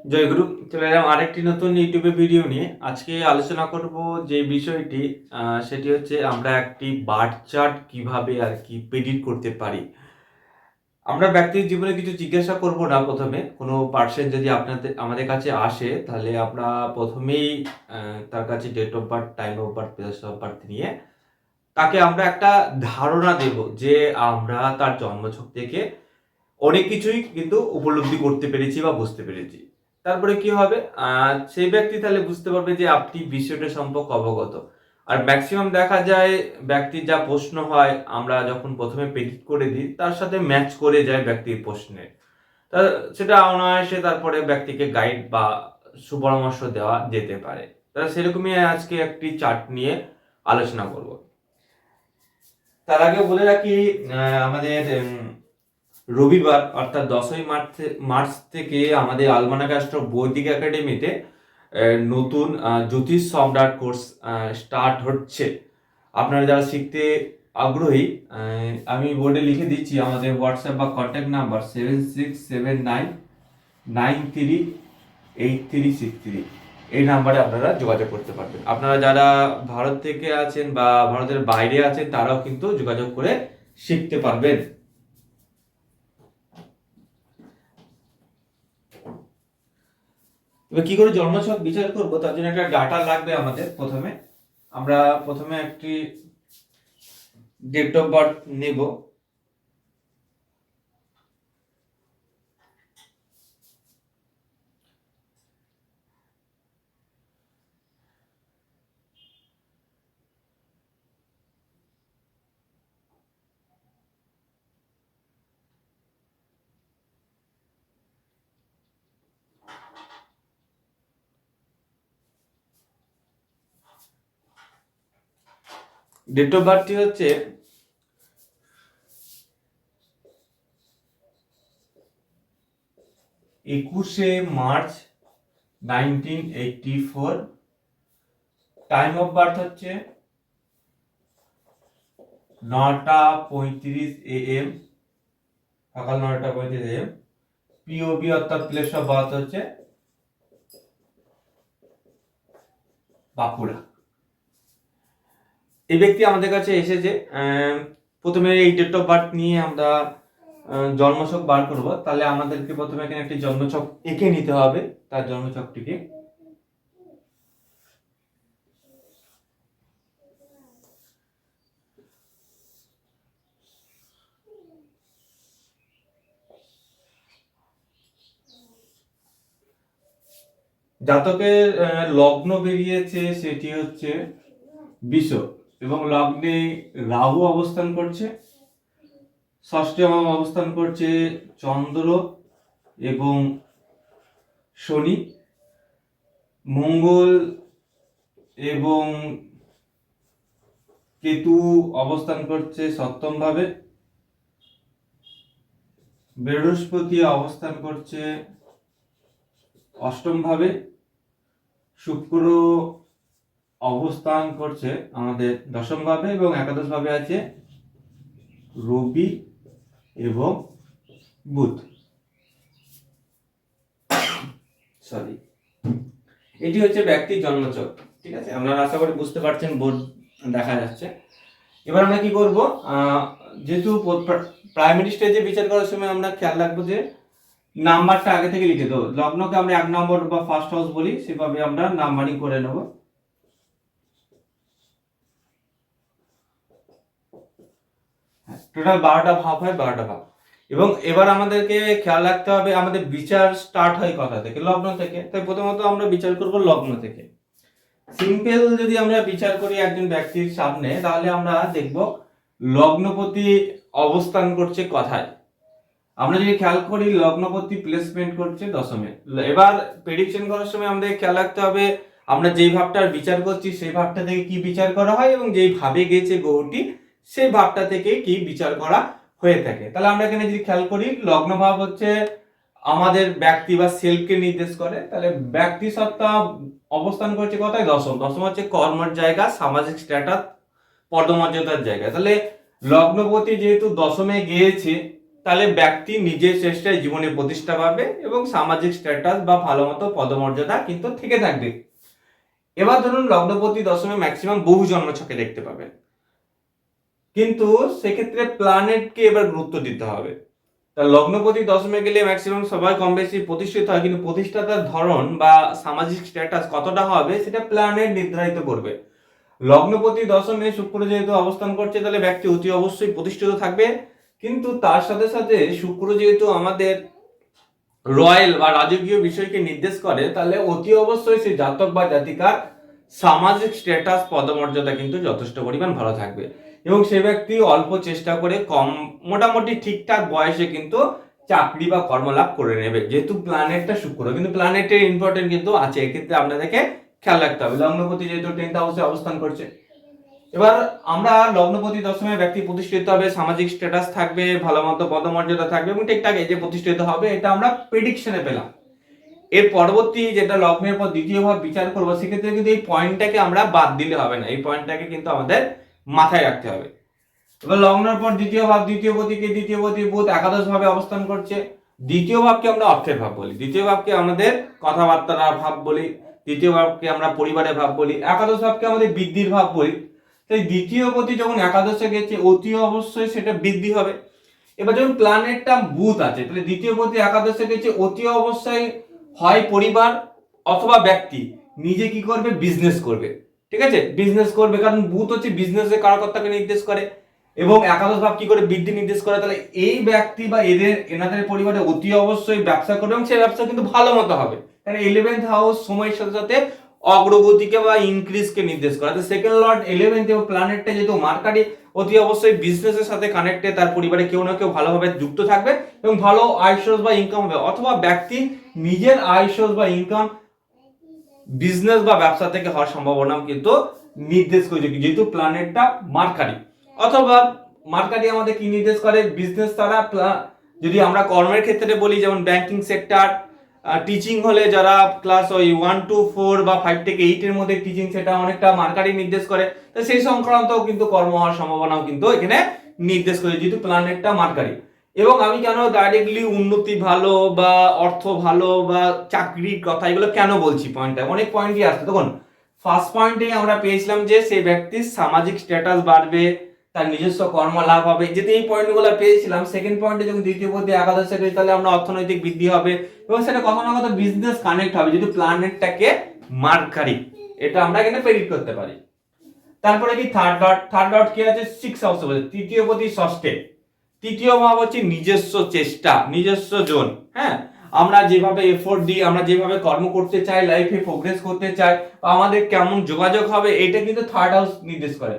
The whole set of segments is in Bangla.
জয়গুরু। চলে এলাম আরেকটি নতুন ইউটিউবে ভিডিও নিয়ে। আজকে আলোচনা করব যে বিষয়টি, সেটি হচ্ছে আমরা একটি বার্থ চার্ট কিভাবে আর কি প্রেডিক্ট করতে পারি। আমরা ব্যক্তির জীবনে কিছু জিজ্ঞাসা করব না। প্রথমে কোনো পার্সন যদি আমাদের কাছে আসে, তাহলে আমরা প্রথমেই তার কাছে date of birth, time of birth, place of birth নিয়ে তাকে আমরা একটা ধারণা দেব যে আমরা তার জন্মছক থেকে অনেক কিছুই কিন্তু উপলব্ধি করতে পেরেছি বা বুঝতে পেরেছি। তারপরে কি হবে, সেই ব্যক্তি তাহলে বুঝতে পারবে যে আপনি বিষয়টা সম্পর্কে অবগত। আর ম্যাক্সিমাম দেখা যায় ব্যক্তির যা প্রশ্ন হয়, আমরা যখন প্রথমে প্রেডিক্ট করে দিই তার সাথে ম্যাচ করে যায় ব্যক্তির প্রশ্নে। তা সেটা অনায়াসে তারপরে ব্যক্তিকে গাইড বা সুপরামর্শ দেওয়া যেতে পারে। তা সেরকমই আজকে একটি চার্ট নিয়ে আলোচনা করব। তার আগে বলে রাখি, আমাদের রবিবার অর্থাৎ 10ই মার্চ থেকে আমাদের আলমানাক অ্যাস্ট্রো বৈদিক একাডেমিতে নতুন জ্যোতিষ সম্রাট কোর্স স্টার্ট হচ্ছে। আপনারা যারা শিখতে আগ্রহী, আমি বোর্ডে লিখে দিচ্ছি আমাদের হোয়াটসঅ্যাপ বা কন্ট্যাক্ট নাম্বার 7679938363। এই নাম্বারে আপনারা যোগাযোগ করতে পারবেন। আপনারা যারা ভারত থেকে আছেন বা ভারতের বাইরে আছেন, তারাও কিন্তু যোগাযোগ করে শিখতে পারবেন। এবার কি করে জন্মছক বিচার করব, তার জন্য একটা ডাটা লাগবে আমাদের। আমরা প্রথমে একটি ডেট অফ বার্থ নেব। ডেট অফ বার্থটি হচ্ছে 21শে মার্চ 1984। টাইম অফ বার্থ হচ্ছে 9:35 AM, সকাল 9:35 AM। পিওবি অর্থাৎ প্লেস অফ বার্থ হচ্ছে বাঁকুড়া। এই ব্যক্তি আমাদের কাছে এসেছে। প্রথমে এই ডেট অফ বার্থ নিয়ে আমরা জন্মছক বার করব। তাহলে আমাদেরকে প্রথমে এখানে একটি জন্মছক এঁকে নিতে হবে, তার জন্মছকটিকে। জাতকের লগ্ন বেরিয়েছে, সেটি হচ্ছে বিষ, এবং লগ্নে রাহু অবস্থান করছে, ষষ্ঠে অবস্থান করছে চন্দ্র এবং শনি। মঙ্গল এবং কেতু অবস্থান করছে সপ্তম ভাবে। বৃহস্পতি অবস্থান করছে অষ্টম ভাবে। শুক্র অবস্থান করছে আমাদের দশম ভাবে, এবং একাদশ ভাবে আছে রবি এবং বুধ। সরি, এটি হচ্ছে ব্যক্তির জন্মছক। ঠিক আছে, আপনারা আশা করি বুঝতে পারছেন, বোর্ড দেখা যাচ্ছে। এবার আমরা কি করব, যেহেতু প্রাইমারি স্টেজে বিচার করার সময় আমরা খেয়াল রাখবো যে নাম্বারটা আগে থেকে লিখে দেবো। লগ্নকে আমরা 1 নম্বর বা ফার্স্ট হাউস বলি, সেভাবে আমরা নাম্বারিং করে নেব। টোটাল 12টা ভাব হয়, 12টা ভাব। এবং এবার আমাদেরকে খেয়াল রাখতে হবে আমাদের বিচার স্টার্ট হয় কথা থেকে, লগ্ন থেকে। তাই প্রথমত আমরা বিচার করব লগ্ন থেকে। সিম্পল যদি আমরা বিচার করি একজন ব্যক্তির সামনে, তাহলে আমরা দেখব লগ্নপতি অবস্থান করছে কথায়। আমরা যদি খেয়াল করি লগ্নপতি প্লেসমেন্ট করছে দশমে। এবার প্রেডিকশন করার সময় আমাদের খেয়াল রাখতে হবে আমরা যেই ভাবটার বিচার করছি সেই ভাবটা থেকে কি বিচার করা হয়, এবং যেই ভাবে গেছে গ্রহটি সেই ভাবটা থেকে কি বিচার করা হয়ে থাকে। তাহলে আমরা এখানে যদি খেয়াল করি, লগ্ন ভাব হচ্ছে আমাদের ব্যক্তি বা সেলফকে নির্দেশ করে। তাহলে ব্যক্তি সত্তা অবস্থান করছে কোথায়? দশম। দশম হচ্ছে কর্মের জায়গা, সামাজিক স্ট্যাটাস, পদমর্যাদার জায়গা। তাহলে লগ্নপতি যেহেতু দশমে গিয়েছে, তাহলে ব্যক্তি নিজের চেষ্টায় জীবনে প্রতিষ্ঠা পাবে এবং সামাজিক স্ট্যাটাস বা ভালো মতো পদমর্যাদা কিন্তু থেকে থাকবে। এবার ধরুন লগ্নপতি দশমে ম্যাক্সিমাম বহু জন্ম ছকে দেখতে পাবেন, কিন্তু সেক্ষেত্রে প্ল্যানেটকে এবার গুরুত্ব দিতে হবে। তা লগ্নপতি দশমে গেলে ম্যাক্সিমাম সবাই কম বেশি প্রতিষ্ঠিত হয়, কিন্তু প্রতিষ্ঠাতার ধরন বা সামাজিক স্ট্যাটাস কতটা হবে সেটা প্ল্যানেট নির্ধারিত করবে। লগ্নপতি দশমে শুক্র যেহেতু অবস্থান করছে, তাহলে ব্যক্তি অতি অবশ্যই প্রতিষ্ঠিত থাকবে, কিন্তু তার সাথে সাথে শুক্র যেহেতু আমাদের রয়্যাল বা রাজকীয় বিষয়কে নির্দেশ করে, তাহলে অতি অবশ্যই সেই জাতক বা জাতিকার সামাজিক স্ট্যাটাস পদমর্যাদা কিন্তু যথেষ্ট পরিমাণ ভালো থাকবে এবং সে ব্যক্তি অল্প চেষ্টা করে কম মোটামুটি ঠিকঠাক বয়সে কিন্তু চাকরি বা কর্মলাভ করে নেবে, যেহেতু প্ল্যানেটটা শুক্র, কিন্তু প্ল্যানেটের ইম্পর্টেন্ট কিন্তু আছে, এক্ষেত্রে আপনাদেরকে খেয়াল রাখতে হবে। লগ্নপতি যেহেতু 10th হাউসে অবস্থান করছে, এবার আমরা লগ্নপতি দশমে ব্যক্তি প্রতিষ্ঠিত হবে, সামাজিক স্ট্যাটাস থাকবে, ভালো মতো পদমর্যাদা থাকবে এবং ঠিকঠাক এই যে প্রতিষ্ঠিত হবে, এটা আমরা প্রেডিকশনে পেলাম। এর পরবর্তী যেটা লগ্নের পর দ্বিতীয় ভাব বিচার করবো, সেক্ষেত্রে কিন্তু এই পয়েন্টটাকে আমরা বাদ দিলে হবে না, এই পয়েন্টটাকে কিন্তু আমাদের মাথায় রাখতে হবে। এবার লগ্নের পর দ্বিতীয় ভাব, দ্বিতীয় পতি বুধ একাদশ ভাবে অবস্থান করছে। দ্বিতীয় ভাবকে আমরা অর্থের ভাব বলি, দ্বিতীয় ভাবকে আমাদের কথাবার্তার ভাব বলি, দ্বিতীয় ভাবকে আমরা পরিবারের ভাব বলি, একাদশ ভাবকে আমাদের বৃদ্ধির ভাব বলি। তাই দ্বিতীয় পতি যখন একাদশে গেছে অতি অবশ্যই সেটা বৃদ্ধি হবে। এবার যখন প্ল্যানেটটা বুধ আছে, তাহলে দ্বিতীয় পতি একাদশে গেছে অতি অবশ্যই হয় পরিবার অথবা ব্যক্তি নিজে কি করবে, বিজনেস করবে। ঠিক আছে, বিজনেস করবে, কারণ বুধ হচ্ছে বিজনেসের কারকত্বকে নির্দেশ করে এবং একাদশ ভাব কি করে, বৃদ্ধি নির্দেশ করে। তাহলে এই ব্যক্তি বা এনাদের পরিবারে অতি অবশ্যই ব্যবসা করবে এবং সেই ব্যবসা কিন্তু ভালো মতো হবে, কারণ 11th হাউস সময়ের সাথে সাথে অগ্রগতিকে বা ইনক্রিজকে নির্দেশ করে। সেকেন্ড লর্ড 11th এবং প্ল্যানেটটা যেহেতু মার্কারি, অতি অবশ্যই বিজনেসের সাথে কানেক্টেড, তার পরিবারে কেউ না কেউ ভালোভাবে যুক্ত থাকবে এবং ভালো আয় সোর্স বা ইনকাম হবে, অথবা ব্যক্তি নিজের আয় সোর্স বা ইনকাম বিজনেস বা ব্যবসা থেকে হওয়ার সম্ভাবনা কিন্তু নির্দেশ করে, যেহেতু প্ল্যানেটটা মার্কারি। অথবা মার্কারি আমাদের কি নির্দেশ করে, বিজনেস দ্বারা, যদি আমরা কর্মের ক্ষেত্রে বলি যেমন ব্যাংকিং সেক্টর, টিচিং হলে যারা ক্লাস ওই 1 to 4 বা 5 থেকে 8 এর মধ্যে টিচিং, সেটা অনেকটা মার্কারি নির্দেশ করে। তো সেই সংক্রান্ত কিন্তু কর্ম হওয়ার সম্ভাবনাও কিন্তু এখানে নির্দেশ করে, যেহেতু প্ল্যানেটটা মার্কারি। এবং আমি কেন ডাইরেক্টলি উন্নতি ভালো বা অর্থ ভালো বা চাকরির কথা এগুলো কেন বলছি, পয়েন্টটা অনেক পয়েন্টই আসছে। তখন ফার্স্ট পয়েন্টেই আমরা পেয়েছিলাম যে সেই ব্যক্তির সামাজিক স্ট্যাটাস বাড়বে, তার নিজস্ব কর্ম লাভ হবে, যেহেতু এই পয়েন্টগুলো পেয়েছিলাম। সেকেন্ড পয়েন্টে যখন দ্বিতীয় পতি একাদশে গেছে, তাহলে আমরা অর্থনৈতিক বৃদ্ধি হবে এবং সেটা কখনো না কখনো বিজনেস কানেক্ট হবে, যেহেতু প্ল্যানেটটাকে মার্কারি, এটা আমরা এখানে প্রেডিক্ট করতে পারি। তারপরে কি থার্ড লর্ড কি আছে, 6 হাউসে বলে, তৃতীয় পতি ষষ্ঠে। তৃতীয় ভাব হচ্ছে নিজস্ব চেষ্টা, নিজস্ব জোন। হ্যাঁ, আমরা যেভাবে এফোর্ট দিই, আমরা যেভাবে কর্ম করতে চাই, লাইফে প্রোগ্রেস করতে চাই, বা আমাদের কেমন যোগাযোগ হবে, এটা কিন্তু থার্ড হাউস নির্দেশ করে।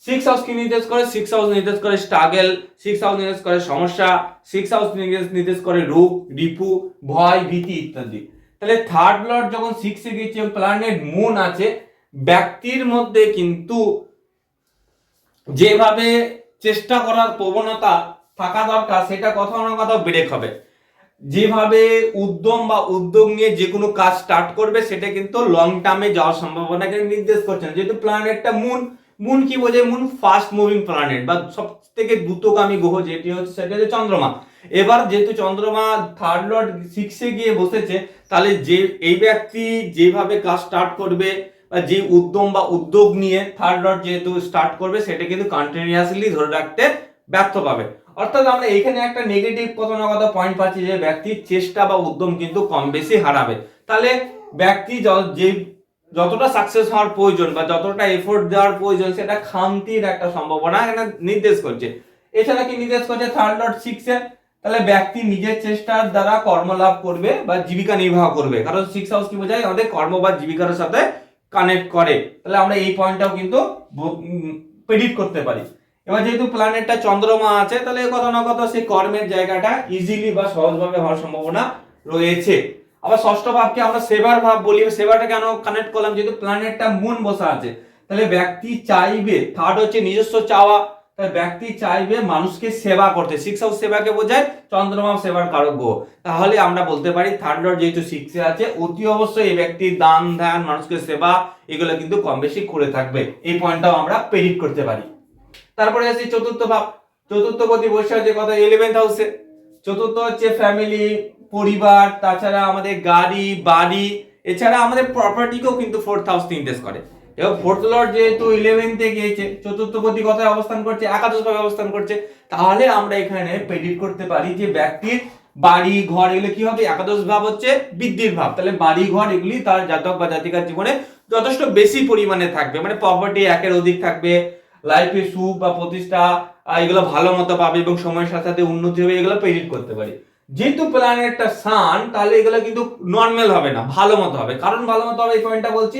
6 হাউস কি নির্দেশ করে, 6 হাউস নির্দেশ করে স্ট্রাগল, 6 হাউস নির্দেশ করে সমস্যা, 6 হাউস নির্দেশ করে রোগ, রিপু, ভয়, ভীতি ইত্যাদি। তাহলে থার্ড লর্ড যখন 6 এ গেছে, প্ল্যানেট মুন আছে, ব্যক্তির মধ্যে কিন্তু যেভাবে চেষ্টা করার প্রবণতা থাকা দরকার, সেটা কোথাও না কোথাও ব্রেক হবে। যেভাবে উদ্যম বা উদ্যোগ নিয়ে যে কোনো কাজ স্টার্ট করবে, সেটা কিন্তু লং টার্মে যাওয়ার সম্ভাবনাকে নির্দেশ করছে না, যেহেতু প্ল্যানেটটা মুন। মুন কি বোঝে, মুন ফাস্ট মুভিং প্ল্যানেট বা সব থেকে দ্রুতগামী গ্রহ যেটি হচ্ছে সেটা হচ্ছে চন্দ্রমা। এবার যেহেতু চন্দ্রমা থার্ড লর্ড 6 এ গিয়ে বসেছে, তাহলে যে এই ব্যক্তি যেভাবে কাজ স্টার্ট করবে বা যে উদ্যম বা উদ্যোগ নিয়ে থার্ড লর্ড যেহেতু স্টার্ট করবে, সেটা কিন্তু কন্টিনিউয়াসলি ধরে রাখতে ব্যর্থ পাবে। অর্থাৎ আমরা এখানে একটা নেগেটিভ কত না কত পয়েন্ট পাচ্ছি, যে ব্যক্তির চেষ্টা বা উদ্যম কিন্তু কম বেশি হারাবে। তাহলে ব্যক্তি যে যতটা সাকসেস হওয়ার প্রয়োজন বা যতটা এফোর্ট দেওয়ার প্রয়োজন, সেটা খামতির একটা সম্ভাবনা এখানে নির্দেশ করছে। এছাড়া কি নির্দেশ করছে থার্ড লর্ড 6 এ, তাহলে ব্যক্তি নিজের চেষ্টার দ্বারা কর্মলাভ করবে বা জীবিকা নির্বাহ করবে, কারণ 6 হাউস কি বোঝায়, আমাদের কর্ম বা জীবিকার সাথে কানেক্ট করে। তাহলে আমরা এই পয়েন্টটাও কিন্তু প্রেডিক্ট করতে পারি। এবার যেহেতু প্ল্যানেটটা চন্দ্রমা আছে, তাহলে কত না কত সেই কর্মের জায়গাটা ইজিলি বা সহজভাবে হওয়ার সম্ভাবনা রয়েছে। আবার ষষ্ঠ ভাবকে আমরা সেবার ভাব বলি, সেবাটা কেন কানেক্ট করলাম, যেহেতু প্ল্যানেটটা মুন বসা আছে, তাহলে ব্যক্তি চাইবে, থার্ড হচ্ছে নিজস্ব চাওয়া, তাহলে ব্যক্তি চাইবে মানুষকে সেবা করতে। 6 হাউস সেবাকে বোঝায়, চন্দ্রমা সেবার কারক গ্রহ। তাহলে আমরা বলতে পারি থার্ড লর্ড যেহেতু 6 এ আছে, অতি অবশ্যই এই ব্যক্তি দান ধ্যান, মানুষকে সেবা, এগুলো কিন্তু কম বেশি করে থাকবে। এই পয়েন্টটাও আমরা প্রেডিক্ট করতে পারি। তারপরে আসি চতুর্থ ভাব। চতুর্থপতি বসে আছে কথা 11th হাউসে। চতুর্থ হচ্ছে ফ্যামিলি, পরিবার, তাছাড়া আমাদের গাড়ি বাড়ি, এছাড়া আমাদের প্রপার্টিকেও কিন্তু 4th হাউস নির্দেশ করে। এবং 4th লর্ড যেহেতু 11th এ গিয়েছে, চতুর্থপতি কথায় অবস্থান করছে, একাদশ ভাবে অবস্থান করছে, তাহলে আমরা এখানে প্রেডিক্ট করতে পারি যে ব্যক্তির বাড়ি ঘর এগুলো কি হবে, একাদশ ভাব হচ্ছে বৃদ্ধির ভাব, তাহলে বাড়ি ঘর এগুলি তার জাতক বা জাতিকার জীবনে যথেষ্ট বেশি পরিমাণে থাকবে, মানে প্রপার্টি একের অধিক থাকবে, লাইফে সুখ বা প্রতিষ্ঠা এগুলো ভালো মতো পাবে এবং সময়ের সাথে সাথে উন্নতি হবে, এগুলো প্রেডিক্ট করতে পারি। যেহেতু প্ল্যানেটটা সান, তাহলে এগুলো কিন্তু নর্মাল হবে না, ভালো মতো হবে। কারণ ভালো মতো হবে এই পয়েন্টটা বলছি,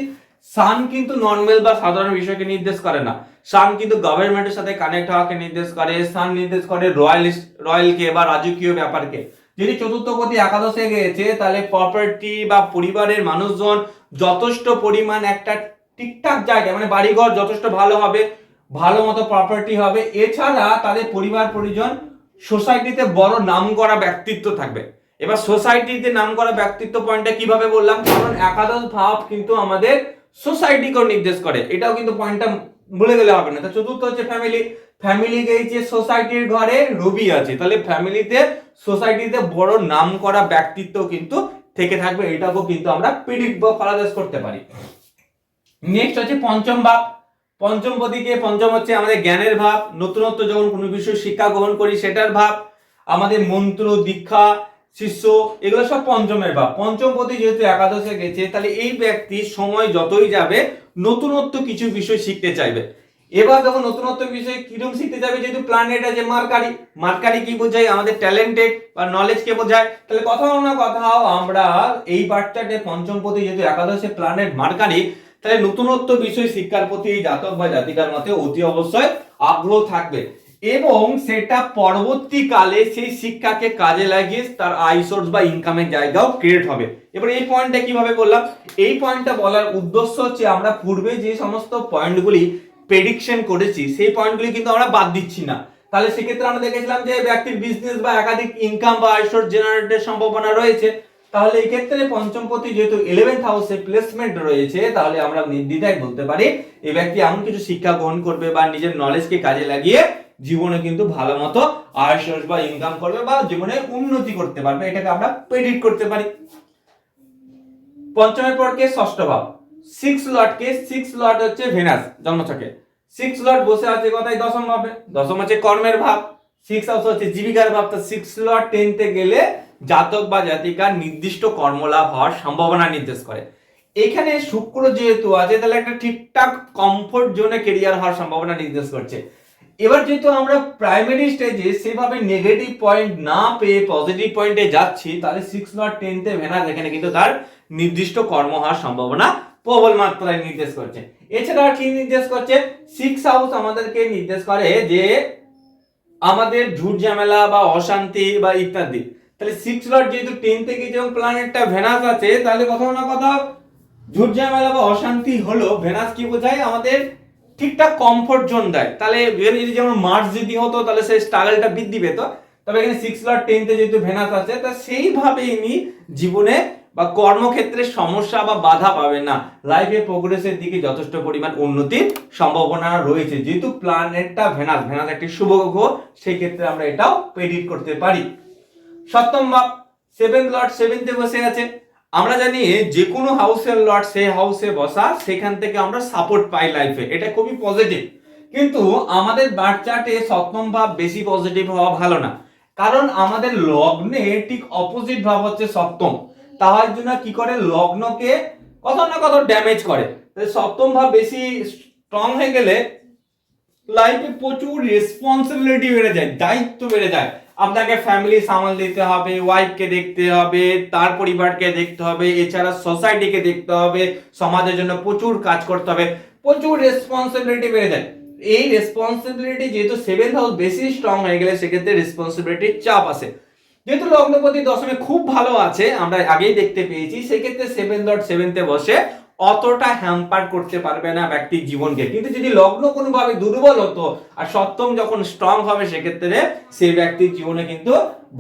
সান কিন্তু নর্মাল বা সাধারণ বিষয়কে নির্দেশ করে না, সান কিন্তু গভর্নমেন্টের সাথে কানেক্ট হওয়াকে নির্দেশ করে, সান নির্দেশ করে রয়্যালকে বা রাজকীয় ব্যাপারকে। যদি চতুর্থপতি একাদশে গিয়েছে, তাহলে প্রপার্টি বা পরিবারের মানুষজন যথেষ্ট পরিমাণ একটা ঠিকঠাক জায়গায়, মানে বাড়িঘর যথেষ্ট ভালো হবে, ভালো মতো প্রপার্টি হবে, এছাড়া তাদের পরিবার পরিজন সোসাইটিতে বড় নাম করা ব্যক্তিত্ব থাকবে। এবার সোসাইটিতে নাম করা ব্যক্তিত্ব পয়েন্টটা কিভাবে বললাম, কারণ একাদশ ভাব কিন্তু আমাদের সোসাইটিকেও নির্দেশ করে, এটাও কিন্তু পয়েন্টটা ভুলে গেলে হবে না। তো চতুর্থ হচ্ছে ফ্যামিলি, ফ্যামিলি গেছে সোসাইটির ঘরে রবি আছে, তাহলে ফ্যামিলিতে সোসাইটিতে বড় নাম করা ব্যক্তিত্ব কিন্তু থেকে থাকবে, এটাকেও কিন্তু আমরা প্রেডিক্ট বা ফলাদেশ করতে পারি। নেক্সট হচ্ছে পঞ্চম ভাব, পঞ্চম পতিকে, পঞ্চম হচ্ছে আমাদের জ্ঞানের ভাব, নতুনত্ব যখন কোনো বিষয় শিক্ষা গ্রহণ করি সেটার ভাব, আমাদের মন্ত্র দীক্ষা শিষ্য এগুলো সব পঞ্চমের ভাব। পঞ্চম পতি যেহেতু একাদশে গেছে, তাহলে এই ব্যক্তি সময় যতই যাবে নতুনত্ব কিছু বিষয় শিখতে চাইবে। এবার যখন নতুনত্ব বিষয় কিরকম শিখতে যাবে, যেহেতু প্ল্যানেট আছে মার্কারি, মার্কারি কি বোঝায়, আমাদের ট্যালেন্টেড বা নলেজ কে বোঝায়, তাহলে কোথাও না কোথাও আমরা এই বার্তাতে পঞ্চম পতি যেহেতু একাদশে প্ল্যানেট মার্কারি, তাহলে নতুনত্ব বিষয় শিক্ষার প্রতি এই জাতক বা জাতিকার মতে অতি অবশ্যই আগ্রহ থাকবে এবং সেটা পরবর্তীকালে সেই শিক্ষাকে কাজে লাগিয়ে তার আয় সোর্স বা ইনকামের জায়গাও ক্রিয়েট হবে। এবার এই পয়েন্টটা কিভাবে বললাম, এই পয়েন্টটা বলার উদ্দেশ্য হচ্ছে আমরা পূর্বে যে সমস্ত পয়েন্টগুলি প্রেডিকশন করেছি সেই পয়েন্টগুলি কিন্তু আমরা বাদ দিচ্ছি না। তাহলে সেক্ষেত্রে আমরা দেখেছিলাম যে ব্যক্তির বিজনেস বা একাধিক ইনকাম বা আয় সোর্স জেনারেটের সম্ভাবনা রয়েছে, তাহলে এই ক্ষেত্রে পঞ্চম পতি যেহেতু 11th হাউসে প্লেসমেন্ট রয়েছে, তাহলে আমরা নির্দ্বিধায় বলতে পারি এই ব্যক্তি এমন কিছু শিক্ষা গ্রহণ করবে বা নিজের নলেজকে কাজে লাগিয়ে জীবনে কিন্তু ভালো মতো আয় সোর্স বা ইনকাম করবে বা জীবনে উন্নতি করতে পারবে, এটাকে আমরা প্রেডিক্ট করতে পারি। পঞ্চমের পর কে, ষষ্ঠ ভাব, 6 লর্ড কে, 6 লর্ড হচ্ছে ভেনাস জন্মছকে, 6 লর্ড বসে আছে কোথায়, দশম ভাবে, দশম হচ্ছে কর্মের ভাব, 6 হাউস হচ্ছে জীবিকার ভাব, তো 6 লর্ড 10তে গেলে জাতক বা জাতিকার নির্দিষ্ট কর্মলাভ হওয়ার সম্ভাবনা নির্দেশ করে। এখানে শুক্র যেহেতু আছে, তাহলে একটা ঠিকঠাক কমফোর্ট জোনে কেরিয়ার হওয়ার সম্ভাবনা নির্দেশ করছে। এবার যেহেতু আমরা প্রাইমারি স্টেজে সেভাবে নেগেটিভ পয়েন্ট না পেয়ে পজিটিভ পয়েন্টে যাচ্ছি, তাহলে 6 নট 10তে ভেনাস এখানে কিন্তু তার নির্দিষ্ট কর্ম হওয়ার সম্ভাবনা প্রবল মাত্রায় নির্দেশ করছে। এছাড়া কি নির্দেশ করছে, 6 হাউস আমাদেরকে নির্দেশ করে যে আমাদের ঝুট ঝামেলা বা অশান্তি বা ইত্যাদি। তাহলে 6 লর্ড যেহেতু 10 থেকে যেমন প্ল্যানেটটা ভেনাস আছে, তাহলে কোথাও না কোথাও ঝুট ঝামেলা বা অশান্তি হলো, ভেনাস কি বোঝায়, আমাদের ঠিকঠাক কমফোর্ট জোন দেয়। তাহলে যদি যেমন মার্স যদি হতো তাহলে সেই স্ট্রাগলটা বৃদ্ধি পেত, তবে এখানে 6 লর্ড 10তে যেহেতু ভেনাস আছে, তা সেইভাবে ইনি জীবনে বা কর্মক্ষেত্রে সমস্যা বা বাধা পাবেন না, লাইফে প্রোগ্রেসের দিকে যথেষ্ট পরিমাণ উন্নতির সম্ভাবনা রয়েছে। যেহেতু প্ল্যানেটটা ভেনাস, ভেনাস একটি শুভ গ্রহ, সেই ক্ষেত্রে আমরা এটাও প্রেডিক্ট করতে পারি। সপ্তম ভাব, 7th লর্ড 7তে বসে আছে, আমরা জানি যে কোনো হাউসের লর্ড সেই হাউসে বসা, সেখান থেকে আমরা সাপোর্ট পাই লাইফে, এটা খুবই পজিটিভ। কিন্তু আমাদের বার্থ চার্টে সপ্তম ভাব বেশি পজিটিভ হওয়া ভালো না, কারণ আমাদের লগ্নে ঠিক অপোজিট ভাব হচ্ছে সপ্তম, তার জন্য কি করে লগ্নকে কত না কত ড্যামেজ করে। সপ্তম ভাব বেশি স্ট্রং হয়ে গেলে লাইফে প্রচুর রেসপন্সিবিলিটি বেড়ে যায়, দায়িত্ব বেড়ে যায়, আপনাকে ফ্যামিলি সামাল দিতে হবে, ওয়াইফকে দেখতে হবে, তার পরিবারকে দেখতে হবে, এছাড়া সোসাইটিকে দেখতে হবে, সমাজের জন্য প্রচুর কাজ করতে হবে, প্রচুর রেসপন্সিবিলিটি বেড়ে যায়। এই রেসপন্সিবিলিটি যেহেতু 7th হাউস বেশি স্ট্রং হয়ে গেলে সেক্ষেত্রে রেসপন্সিবিলিটির চাপ আসে। যেহেতু লগ্নপতি দশমে খুব ভালো আছে, আমরা আগেই দেখতে পেয়েছি, সেক্ষেত্রে 7 লর্ড 7তে বসে অতটা হ্যাম্পার করতে পারবে না ব্যক্তির জীবনকে। কিন্তু যদি লগ্ন কোনোভাবে দুর্বল হতো আর সপ্তম যখন স্ট্রং হবে, সেক্ষেত্রে সেই ব্যক্তির জীবনে কিন্তু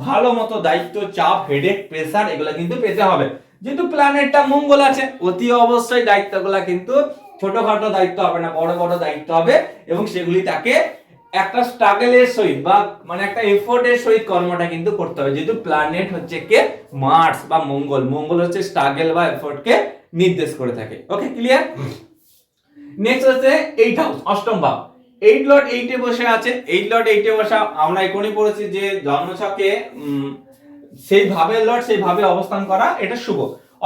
ভালো মতো দায়িত্ব, চাপ, হেডেক, প্রেসার এগুলো কিন্তু পেতে হবে। যেহেতু প্ল্যানেটটা মঙ্গল আছে, অতি অবশ্যই দায়িত্বগুলো কিন্তু ছোটখাটো দায়িত্ব হবে না, বড় বড় দায়িত্ব হবে এবং সেগুলি তাকে একটা স্ট্রাগলের সহিত বা মানে একটা এফোর্টের সহিত কর্মটা কিন্তু করতে হবে, যেহেতু প্ল্যানেট হচ্ছে কে মার্স বা মঙ্গল, মঙ্গল হচ্ছে স্ট্রাগল বা এফোর্টকে নির্দেশ করে থাকে। ওকে, ক্লিয়ার। নেক্সট হচ্ছে 8 হাউস, অষ্টম ভাব। 8 লর্ড 8 এ বসে আছে। 8 লর্ড 8 এ বসা আমরা এখনই পড়েছি যে জন্মছকে সেই ভাবের লর্ড সেই ভাবে অবস্থান করা এটা শুভ।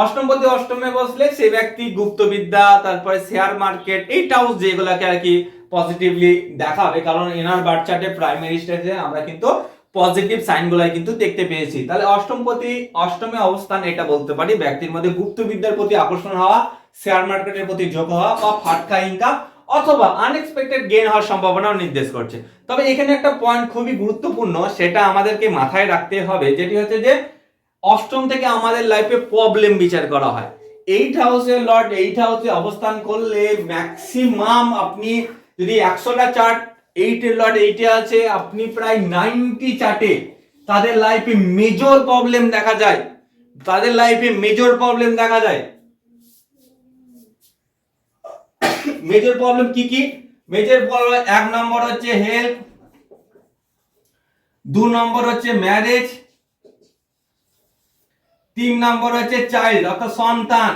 অষ্টমপতি অষ্টমে বসলে সেই ব্যক্তি গুপ্তবিদ্যা, তারপরে শেয়ার মার্কেট, এই হাউস যেগুলোকে আর কি পজিটিভলি দেখাবে, কারণ এনার বার্থ চার্টে প্রাইমারি স্টেজে আমরা কিন্তু পজিটিভ সাইনগুলাই কিন্তু দেখতে পেয়েছি। তাহলে অষ্টমপতি অষ্টমে অবস্থান এটা বলতে পারি ব্যক্তির মধ্যে গুপ্তবিদ্যার প্রতি আকর্ষণ হওয়া, শেয়ার মার্কেটের প্রতি ঝোঁক হওয়া বা ফাটকা ইনকাম অথবা আনএক্সপেক্টেড গেইন হওয়ার সম্ভাবনাও নির্দেশ করছে। তবে এখানে একটা পয়েন্ট খুবই গুরুত্বপূর্ণ, সেটা আমাদেরকে মাথায় রাখতে হবে, যেটি হচ্ছে যে অষ্টম থেকে আমাদের লাইফে প্রবলেম বিচার করা হয়। 8 হাউসের লর্ড 8 হাউসে অবস্থান করলে ম্যাক্সিমাম আপনি যদি 100টা চার্ট 8 এর লর্ড 8 এ আছে, আপনি প্রায় 90 চার্টে তাদের লাইফে মেজর প্রবলেম দেখা যায়। তাদের লাইফে মেজর প্রবলেম দেখা যায়। মেজর প্রবলেম কি কি? মেজর প্রবলেম 1 নম্বর হচ্ছে হেলথ, 2 নম্বর হচ্ছে ম্যারেজ, 3 নম্বর হচ্ছে চাইল্ড অর্থাৎ সন্তান।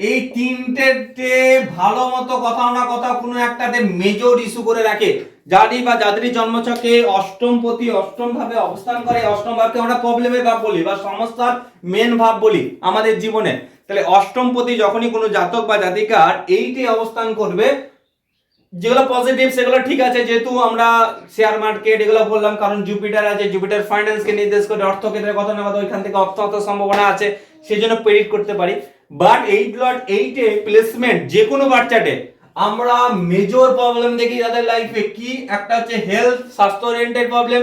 এই তিনটেতে ভালো মতো কোথাও না কোথাও কোনো একটাতে মেজর ইস্যু করে রাখে। যারই বা যাদেরই জন্মছকে অষ্টমপতি অষ্টম ভাবে অবস্থান করে, অষ্টম ভাবকে আমরা প্রবলেমের ভাব বলি বা সমস্যার মেন ভাব বলি আমাদের জীবনে। তাহলে অষ্টমপতি যখনই কোনো জাতক বা জাতিকার এইটি অবস্থান করবে, যেগুলো পজিটিভ সেগুলো ঠিক আছে, যেহেতু আমরা শেয়ার মার্কেট এগুলো বললাম, কারণ জুপিটার আছে, জুপিটার ফাইন্যান্সকে নির্দেশ করে, অর্থক্ষেত্রে কথা না কথা ওইখান থেকে অর্থ সম্ভাবনা আছে, সেই জন্য প্রেডিক্ট করতে পারি। বাট 8 লট 8 এ প্লেসমেন্ট যে কোনো বার চার্টে আমরা মেজর প্রবলেম দেখি তাদের লাইফে। কি একটা হচ্ছে হেলথ, স্বাস্থ্য ওরিয়েন্টেড প্রবলেম,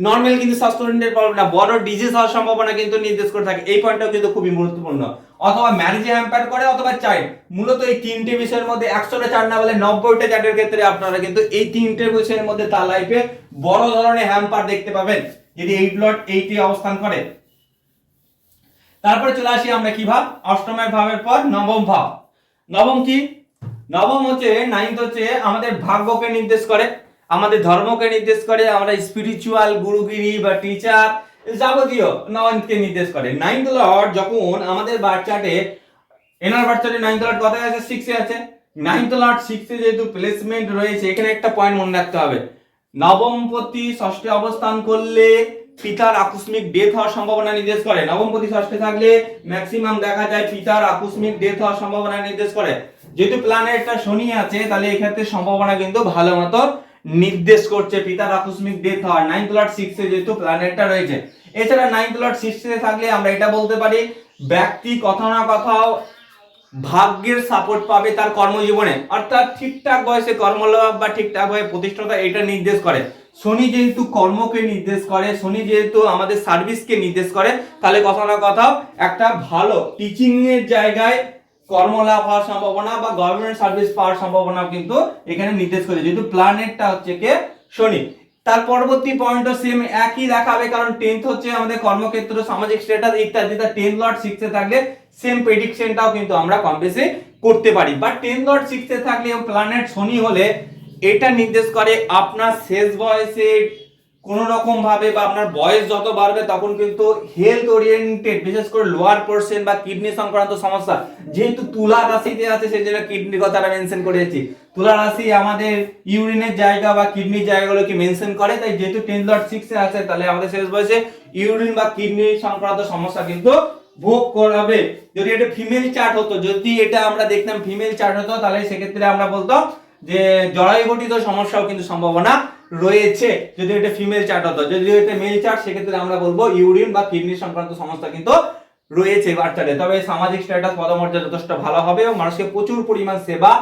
নরমাল কিন্তু স্বাস্থ্য ওরিয়েন্টেড প্রবলেম না, বড় ডিজিজ হওয়ার সম্ভাবনা কিন্তু নির্দেশ করে থাকে। এই পয়েন্টটাও কিন্তু খুবই গুরুত্বপূর্ণ। অথবা ম্যারেজে হ্যাম্পার করে অথবা চাইল্ড। মূলত এই তিনটে বিষয়ের মধ্যে 100টা চার্ট না বলে 90টা চার্টের ক্ষেত্রে আপনারা কিন্তু এই তিনটে বিষয়ের মধ্যে তার লাইফে বড় ধরনের হ্যাম্পার দেখতে পাবেন যদি 8 লট 8 এ অবস্থান করে। তারপরে চলে আসি আমরা কি ভাব, অষ্টমের ভাবের পর নবম ভাব। নবম কি? নবম হচ্ছে 9th হচ্ছে আমাদের ভাগ্যকে নির্দেশ করে, আমাদের ধর্মকে নির্দেশ করে, আমরা স্পিরিচুয়াল গুরুগিরি বা টিচার যাবতীয় 9th কে নির্দেশ করে। 9th লর্ড যখন আমাদের বার্থ চার্টে, এনার বার্থ চার্টে 9th লর্ড কোথায় আছে? 6 এ আছে। 9th লর্ড 6 এ যেহেতু প্লেসমেন্ট রয়েছে, এখানে একটা পয়েন্ট মনে রাখতে হবে, নবমপতি ষষ্ঠে অবস্থান করলে পিতার আকস্মিক ডেথ হওয়ার সম্ভাবনা নির্দেশ করে। নবমপতি ষষ্ঠে থাকলে ম্যাক্সিমাম দেখা যায় পিতার আকস্মিক ডেথ হওয়ার সম্ভাবনা নির্দেশ করে। যেহেতু প্ল্যানেটটা শনি আছে, তাহলে এই ক্ষেত্রে সম্ভাবনা কিন্তু ভালো মতো নির্দেশ করছে পিতার আকস্মিক ডেথ হওয়ার। 9th লর্ড 6 এ যেহেতু প্ল্যানেটটা রয়েছে। এছাড়া 9th লর্ড 6 এ থাকলে আমরা এটা বলতে পারি ব্যক্তি কোথাও না কোথাও ভাগ্যের সাপোর্ট পাবে তার কর্মজীবনে, অর্থাৎ ঠিকঠাক বয়সে কর্মলাভ বা ঠিকঠাক ভাবে প্রতিষ্ঠাতা এটা নির্দেশ করে। শনি যেহেতু কর্মকে নির্দেশ করে, শনি যেহেতু আমাদের সার্ভিসকে নির্দেশ করে, তাহলে কোথাও না কোথাও একটা ভালো টিচিং এর জায়গায় কর্মলাভ হওয়ার সম্ভাবনা বা গভর্নমেন্ট সার্ভিস পাওয়ার সম্ভাবনা কিন্তু এখানে নির্দেশ করে, যেহেতু প্ল্যানেটটা হচ্ছে কে শনি। তার পরবর্তী পয়েন্টও সেম একই দেখাবে, কারণ 10th হচ্ছে আমাদের কর্মক্ষেত্র, সামাজিক স্ট্যাটাস ইত্যাদি। 10th লর্ড 6 এ থাকলে সেম প্রেডিকশনটাও কিন্তু আমরা কম বেশি করতে পারি। বাট 10th লর্ড 6 এ থাকলে প্ল্যানেট শনি হলে এটা নির্দেশ করে আপনার শেষ বয়সে কোন রকম ভাবে বা আপনার বয়স যত বাড়বে তখন কিন্তু হেলথ ওরিয়েন্টেড, বিশেষ করে লোয়ার পোর্শন বা কিডনি সংক্রান্ত সমস্যা, যেহেতু তুলা রাশিতে আছে সেই জন্য কিডনির কথাটা মেনশন করেছি। তুলা রাশি আমাদের ইউরিনের জায়গা বা কিডনির জায়গাগুলোকে মেনশন করে, তাই যেহেতু 10th লর্ড 6 এ আছে, তাহলে আমাদের শেষ বয়সে ইউরিন বা কিডনি সংক্রান্ত সমস্যা কিন্তু ভোগ করাবে। যদি এটা ফিমেল চার্ট হতো, যদি এটা আমরা দেখতাম ফিমেল চার্ট হতো, তাহলে সেক্ষেত্রে আমরা বলতাম যে জরায়ু ঘটিত সমস্যাও কিন্তু সম্ভাবনা রয়েছে যদি এটা ফিমেল চার্ট হতো। যদি এটা মেল চার্ট, সেক্ষেত্রে আমরা বলবো ইউরিন বা কিডনি সংক্রান্ত সমস্যা কিন্তু রয়েছে বাচ্চাদের। তবে সামাজিক স্ট্যাটাস পদমর্যাদা যথেষ্ট ভালো হবে এবং মানুষকে প্রচুর পরিমাণ সেবা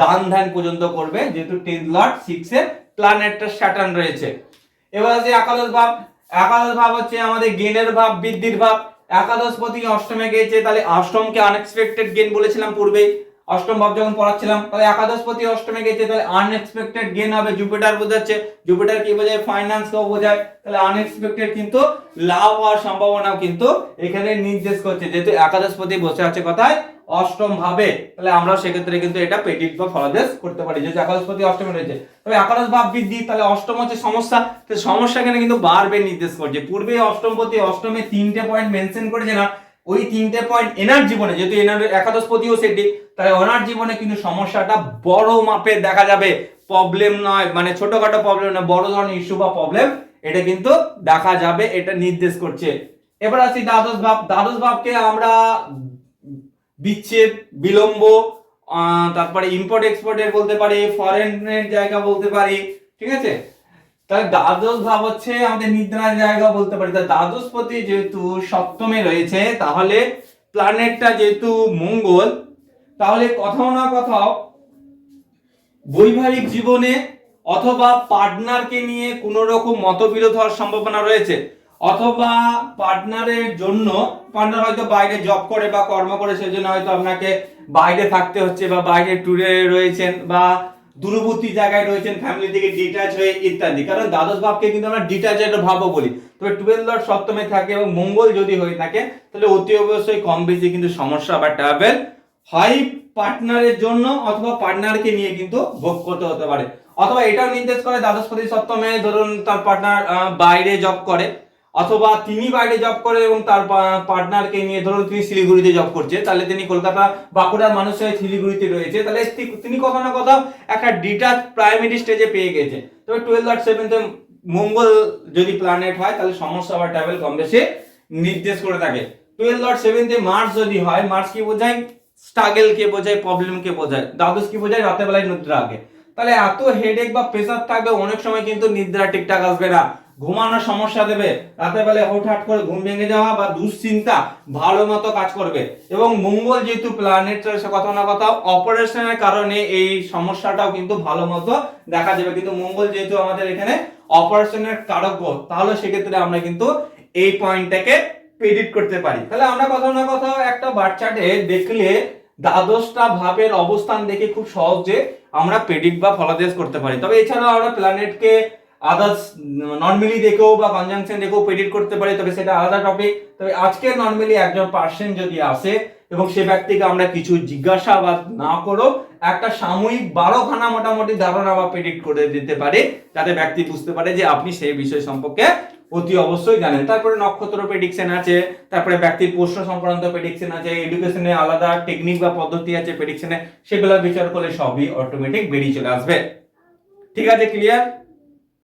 দান ধ্যান পর্যন্ত করবে, যেহেতু 10th লর্ড 6 এ প্ল্যানেটটা স্যাটার্ন রয়েছে। এবার আছে একাদশ ভাব। একাদশ ভাব হচ্ছে আমাদের গেনের ভাব, বৃদ্ধির ভাব। একাদশপতি অষ্টমে গেছে, তাহলে অষ্টমকে আনএক্সপেক্টেড গেন বলেছিলাম পূর্বে, অষ্টম ভাব যখন পড়াচ্ছিলাম। তাহলে একাদশপতি অষ্টমে গেছে, তাহলে আনএক্সপেক্টেড গেন হবে। জুপিটার বোঝাচ্ছে, জুপিটার কি বোঝায়? ফাইন্যান্স কেও বোঝায়। তাহলে আনএক্সপেক্টেড কিন্তু লাভ হওয়ার সম্ভাবনাও কিন্তু এখানে নির্দেশ করছে, যেহেতু একাদশপতি বসে আছে কোথায়? অষ্টম ভাবে, তাহলে আমরা সেক্ষেত্রে কিন্তু এটা প্রেডিক্ট বা ফলাদেশ করতে পারি, যেহেতু একাদশপতি অষ্টমে রয়েছে। তবে একাদশ ভাব বৃদ্ধি, তাহলে অষ্টম হচ্ছে সমস্যা, তো সমস্যা এখানে কিন্তু বারবে নির্দেশ করছে। পূর্বে অষ্টমপতি অষ্টমে 3টে পয়েন্ট মেনশন করেছে না, ওই 3টে পয়েন্ট এনার জীবনে, যেহেতু এনার একাদশপতিও সেটি, তাহলে ওনার জীবনে কিন্তু সমস্যাটা বড় মাপের দেখা যাবে, প্রবলেম নয়, মানে ছোটখাটো প্রবলেম নয়, বড় ধরনের ইস্যু বা প্রবলেম এটা কিন্তু দেখা যাবে, এটা নির্দেশ করছে। এবার আসি দ্বাদশ ভাব। দ্বাদশ ভাবকে আমরা বিচ্ছেদ, বিলম্ব, তারপরে ইম্পোর্ট এক্সপোর্টের বলতে পারি, ফরেনের জায়গা বলতে পারি, ঠিক আছে। তাহলে দ্বাদশ ভাব হচ্ছে আমাদের নিদ্রার জায়গা বলতে পারি। তাহলে দ্বাদশপতি যেহেতু সপ্তমে রয়েছে, তাহলে প্ল্যানেটটা যেহেতু মঙ্গল, তাহলে কোথাও না কোথাও বৈবাহিক জীবনে অথবা পার্টনারকে নিয়ে কোনো রকম মতবিরোধ হওয়ার সম্ভাবনা রয়েছে, অথবা পার্টনারের জন্য, পার্টনার হয়তো বাইরে জব করে বা কর্ম করে, সেজন্য হয়তো আপনাকে বাইরে থাকতে হচ্ছে, বা বাইরে ট্যুরে রয়েছেন, বা দূরবর্তী জায়গায় রয়েছেন, ফ্যামিলি থেকে ডিটাচ হয়ে ইত্যাদি। কারণ দ্বাদশ ভাবকে কিন্তু আমরা ডিটাচেড ভাবও বলি। তবে 12 লর্ড সপ্তমে থাকে এবং মঙ্গল যদি হয়ে থাকে, তাহলে অতি অবশ্যই কম বেশি কিন্তু সমস্যা বা ট্রাভেল হয় পার্টনারের জন্য অথবা পার্টনারকে নিয়ে কিন্তু ভোগ করতে হতে পারে। অথবা এটাও নির্দেশ করে দ্বাদশপতি সপ্তমে, ধরুন তার পার্টনার বাইরে জব করে, অথবা তিনি বাইরে জব করে এবং তার পার্টনারকে নিয়ে, ধরুন তিনি শিলিগুড়িতে জব করছে, তাহলে তিনি কলকাতা বাঁকুড়ার মানুষ হয়ে শিলিগুড়িতে রয়েছে, তাহলে তিনি কোথাও না কোথাও একটা ডিটাচ প্রাইমারি স্টেজে পেয়ে গেছে। তবে 12 আর 7তে মঙ্গল যদি প্ল্যানেট হয়, তাহলে সমস্যা বা ট্রাভেল কম বেশি নির্দেশ করে থাকে। 12 আর 7তে মার্স যদি হয়, মার্স কি বোঝায়? স্ট্রাগল কে বোঝায়, প্রবলেম কে বোঝায়। দ্বাদশ কি বোঝায়? রাতের বেলায় নিদ্রা আগে। তাহলে এত হেডেক বা প্রেসার থাকবে, অনেক সময় কিন্তু নিদ্রা ঠিকঠাক আসবে না, ঘুমানোর সমস্যা দেবে, রাতের বেলায় হুটহাট করে ঘুম ভেঙে যাওয়া বা দুশ্চিন্তা ভালো মতো কাজ করবে। এবং মঙ্গল যেহেতু প্ল্যানেট, কোথাও না কোথাও অপারেশনের কারণে এই সমস্যাটাও কিন্তু ভালো মতো দেখা যাবে। কিন্তু মঙ্গল যেহেতু আমাদের এখানে অপারেশনের কারক গ্রহ, তাহলে সেক্ষেত্রে আমরা কিন্তু এই পয়েন্টটাকে প্রেডিক্ট করতে পারি। তাহলে আমরা কোথাও না কোথাও একটা বার চার্টে দেখলে দ্বাদশটা ভাবের অবস্থান দেখে খুব সহজে আমরা প্রেডিক্ট বা ফলাদেশ করতে পারি। তবে এছাড়াও আমরা প্ল্যানেটকে আদার্স নরমালি দেখেও বা কনজাংশন দেখেও প্রেডিক্ট করতে পারি, তবে সেটা আলাদা টপিক। তবে আজকে নরমালি একজন পার্সন যদি আসে এবং সে ব্যক্তিকে আমরা কিছু জিজ্ঞাসাবাদ না করো, একটা সাময়িক 12খানা মোটামুটি ধারণা বা প্রেডিক্ট করে দিতে পারে, যাতে ব্যক্তি বুঝতে পারে যে আপনি সেই বিষয় সম্পর্কে অতি অবশ্যই জানেন। তারপরে নক্ষত্র প্রেডিকশন আছে, তারপরে ব্যক্তির প্রশ্ন সংক্রান্ত প্রেডিকশন আছে, এডুকেশনে আলাদা টেকনিক বা পদ্ধতি আছে প্রেডিকশনে, সেগুলো বিচার করলে সবই অটোমেটিক বেরিয়ে চলে আসবে। ঠিক আছে, ক্লিয়ার?